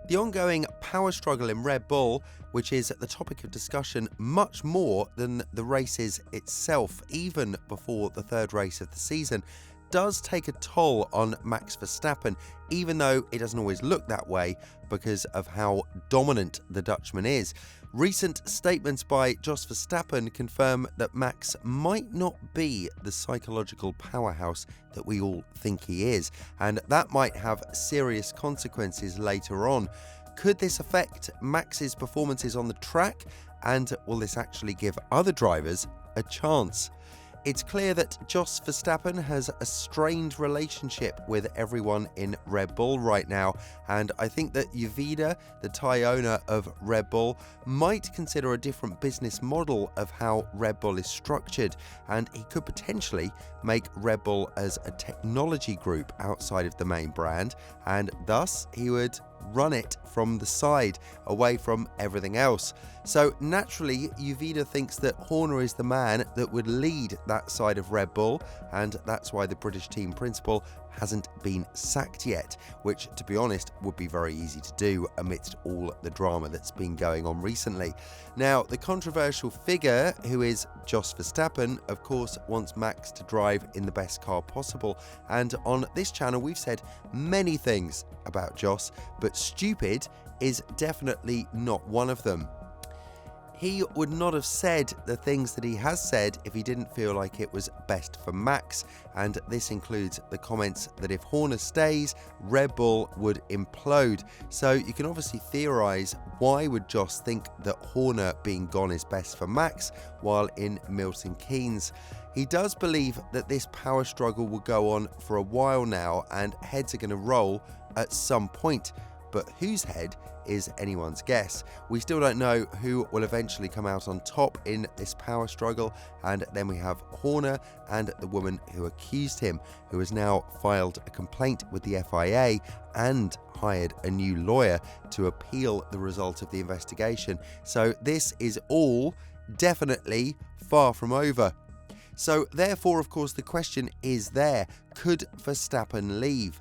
The ongoing power struggle in Red Bull, which is the topic of discussion much more than the races itself, even before the third race of the season, does take a toll on Max Verstappen, even though it doesn't always look that way because of how dominant the Dutchman is. Recent statements by Jos Verstappen confirm that Max might not be the psychological powerhouse that we all think he is, and that might have serious consequences later on. Could this affect Max's performances on the track, and will this actually give other drivers a chance? It's clear that Jos Verstappen has a strained relationship with everyone in Red Bull right now, and I think that Yuvida, the Thai owner of Red Bull, might consider a different business model of how Red Bull is structured, and he could potentially make Red Bull as a technology group outside of the main brand, and thus he would run it from the side, away from everything else. So naturally, Yuvida thinks that Horner is the man that would lead that side of Red Bull, and that's why the British team principal hasn't been sacked yet, which, to be honest, would be very easy to do amidst all the drama that's been going on recently. Now, the controversial figure, who is Jos Verstappen, of course, wants Max to drive in the best car possible, and on this channel we've said many things about Jos, but stupid is definitely not one of them. He would not have said the things that he has said if he didn't feel like it was best for Max, and this includes the comments that if Horner stays, Red Bull would implode. So you can obviously theorise, why would Jos think that Horner being gone is best for Max while in Milton Keynes? He does believe that this power struggle will go on for a while now, and heads are going to roll at some point. But whose head is anyone's guess. We still don't know who will eventually come out on top in this power struggle, and then we have Horner and the woman who accused him, who has now filed a complaint with the FIA and hired a new lawyer to appeal the result of the investigation. So this is all definitely far from over. So therefore, of course, the question is there, could Verstappen leave?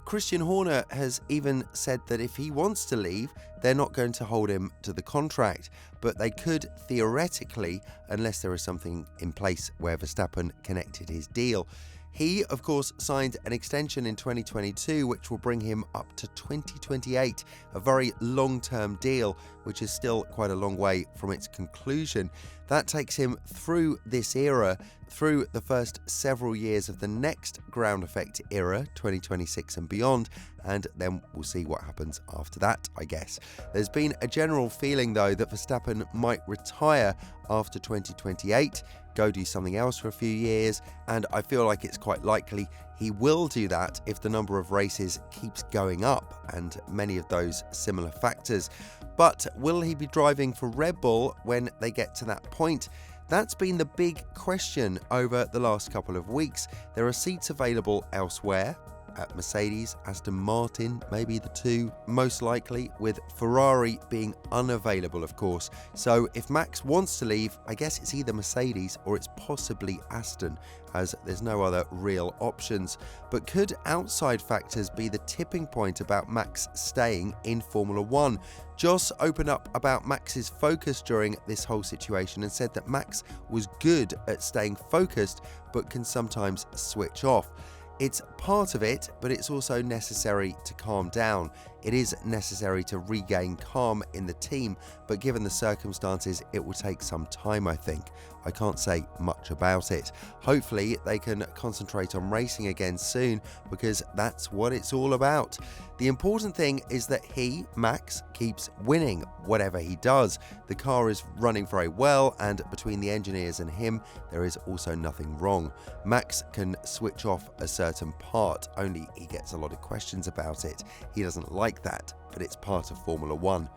Christian Horner has even said that if he wants to leave, they're not going to hold him to the contract, but they could theoretically, unless there is something in place where Verstappen connected his deal. He, of course, signed an extension in 2022, which will bring him up to 2028, a very long-term deal, which is still quite a long way from its conclusion. That takes him through this era, through the first several years of the next ground effect era, 2026 and beyond, and then we'll see what happens after that, I guess. There's been a general feeling, though, that Verstappen might retire after 2028, go do something else for a few years, and I feel like it's quite likely he will do that if the number of races keeps going up, and many of those similar factors. But will he be driving for Red Bull when they get to that point? That's been the big question over the last couple of weeks. There are seats available elsewhere, at Mercedes, Aston Martin, maybe the two, most likely, with Ferrari being unavailable, of course. So if Max wants to leave, I guess it's either Mercedes or it's possibly Aston, as there's no other real options. But could outside factors be the tipping point about Max staying in Formula One? Jos opened up about Max's focus during this whole situation and said that Max was good at staying focused, but can sometimes switch off. It's part of it, but it's also necessary to calm down. It is necessary to regain calm in the team, but given the circumstances, it will take some time, I think. I can't say much about it. Hopefully, they can concentrate on racing again soon, because that's what it's all about. The important thing is that he, Max, keeps winning whatever he does. The car is running very well, and between the engineers and him, there is also nothing wrong. Max can switch off a certain part, only he gets a lot of questions about it. He doesn't like that, but it's part of Formula One.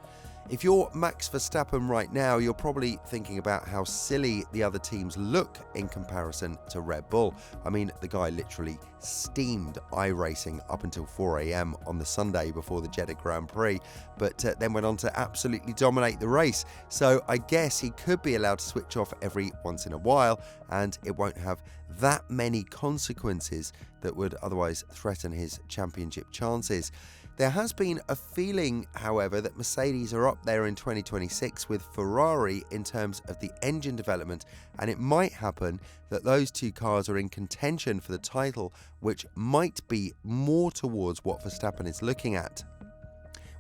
If you're Max Verstappen right now, you're probably thinking about how silly the other teams look in comparison to Red Bull. I mean, the guy literally steamed iRacing up until 4 AM on the Sunday before the Jeddah Grand Prix, but then went on to absolutely dominate the race. So I guess he could be allowed to switch off every once in a while, and it won't have that many consequences that would otherwise threaten his championship chances. There has been a feeling, however, that Mercedes are up there in 2026 with Ferrari in terms of the engine development, and it might happen that those two cars are in contention for the title, which might be more towards what Verstappen is looking at.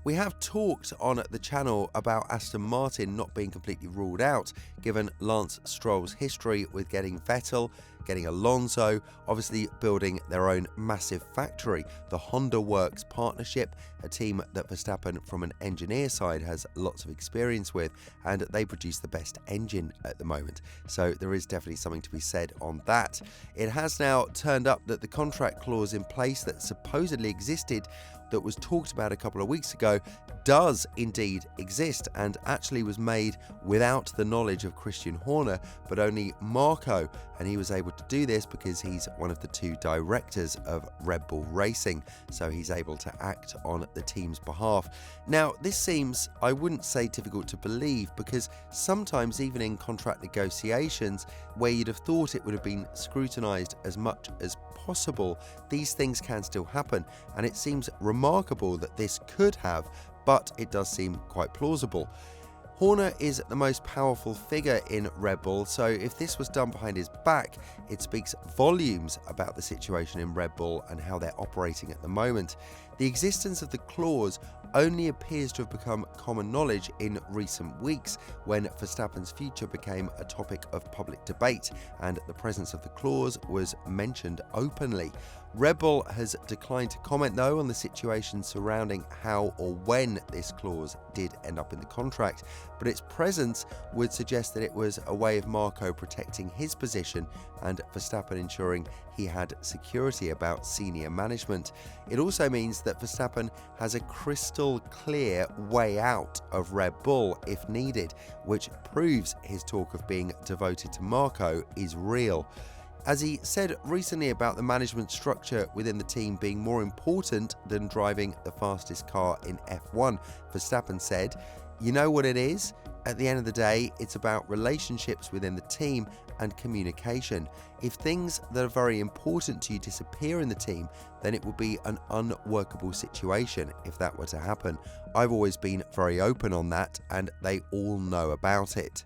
We have talked on the channel about Aston Martin not being completely ruled out, given Lance Stroll's history with getting Vettel, getting Alonso, obviously building their own massive factory. The Honda Works partnership, a team that Verstappen from an engineer side has lots of experience with, and they produce the best engine at the moment. So there is definitely something to be said on that. It has now turned up that the contract clause in place that supposedly existed, that was talked about a couple of weeks ago, does indeed exist and actually was made without the knowledge of Christian Horner, but only Marco, and he was able to do this because he's one of the two directors of Red Bull Racing, so he's able to act on the team's behalf. Now, this seems, I wouldn't say difficult to believe, because sometimes even in contract negotiations where you'd have thought it would have been scrutinised as much as possible, these things can still happen, and it seems remarkable that this could have, but it does seem quite plausible. Horner is the most powerful figure in Red Bull, so if this was done behind his back, it speaks volumes about the situation in Red Bull and how they're operating at the moment. The existence of the clause only appears to have become common knowledge in recent weeks, when Verstappen's future became a topic of public debate and the presence of the clause was mentioned openly. Red Bull has declined to comment though on the situation surrounding how or when this clause did end up in the contract, but its presence would suggest that it was a way of Marco protecting his position and Verstappen ensuring he had security about senior management. It also means that Verstappen has a crystal clear way out of Red Bull if needed, which proves his talk of being devoted to Marco is real. As he said recently about the management structure within the team being more important than driving the fastest car in F1, Verstappen said, "You know what it is? At the end of the day, it's about relationships within the team and communication. If things that are very important to you disappear in the team, then it will be an unworkable situation if that were to happen. I've always been very open on that, and they all know about it."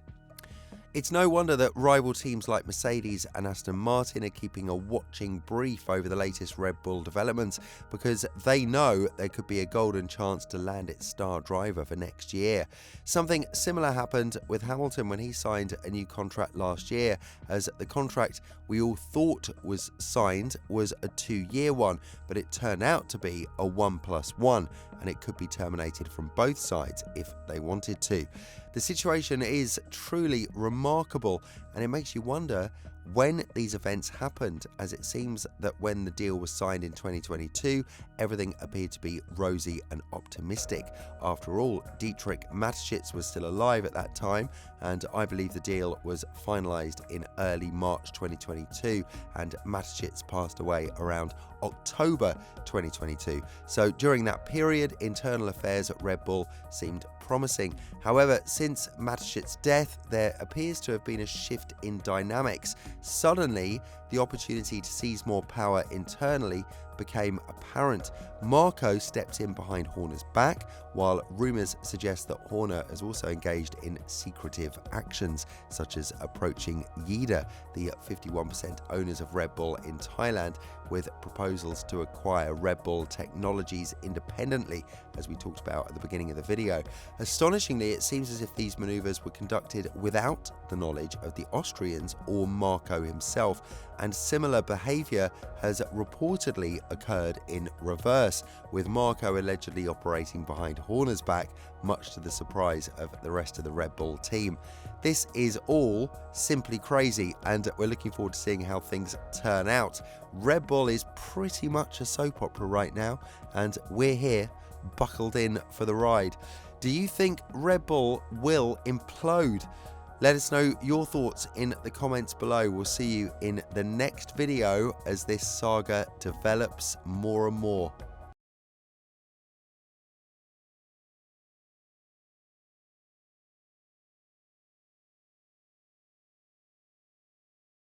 It's no wonder that rival teams like Mercedes and Aston Martin are keeping a watching brief over the latest Red Bull developments, because they know there could be a golden chance to land its star driver for next year. Something similar happened with Hamilton when he signed a new contract last year, as the contract we all thought was signed was a 2-year one, but it turned out to be a 1+1, and it could be terminated from both sides if they wanted to. The situation is truly remarkable, and it makes you wonder when these events happened, as it seems that when the deal was signed in 2022, everything appeared to be rosy and optimistic. After all, Dietrich Mateschitz was still alive at that time, and I believe the deal was finalised in early March 2022, and Mateschitz passed away around October 2022. So during that period, internal affairs at Red Bull seemed promising. However, since Matteschitz's death, there appears to have been a shift in dynamics. Suddenly, the opportunity to seize more power internally became apparent. Marco stepped in behind Horner's back, while rumours suggest that Horner has also engaged in secretive actions, such as approaching Yida, the 51% owners of Red Bull in Thailand, with proposals to acquire Red Bull technologies independently, as we talked about at the beginning of the video. Astonishingly, it seems as if these manoeuvres were conducted without the knowledge of the Austrians or Marco himself, and similar behaviour has reportedly occurred in reverse, with Marco allegedly operating behind Horner's back, much to the surprise of the rest of the Red Bull team. This is all simply crazy, and we're looking forward to seeing how things turn out. Red Bull is pretty much a soap opera right now, and we're here, buckled in for the ride. Do you think Red Bull will implode? Let us know your thoughts in the comments below. We'll see you in the next video as this saga develops more and more.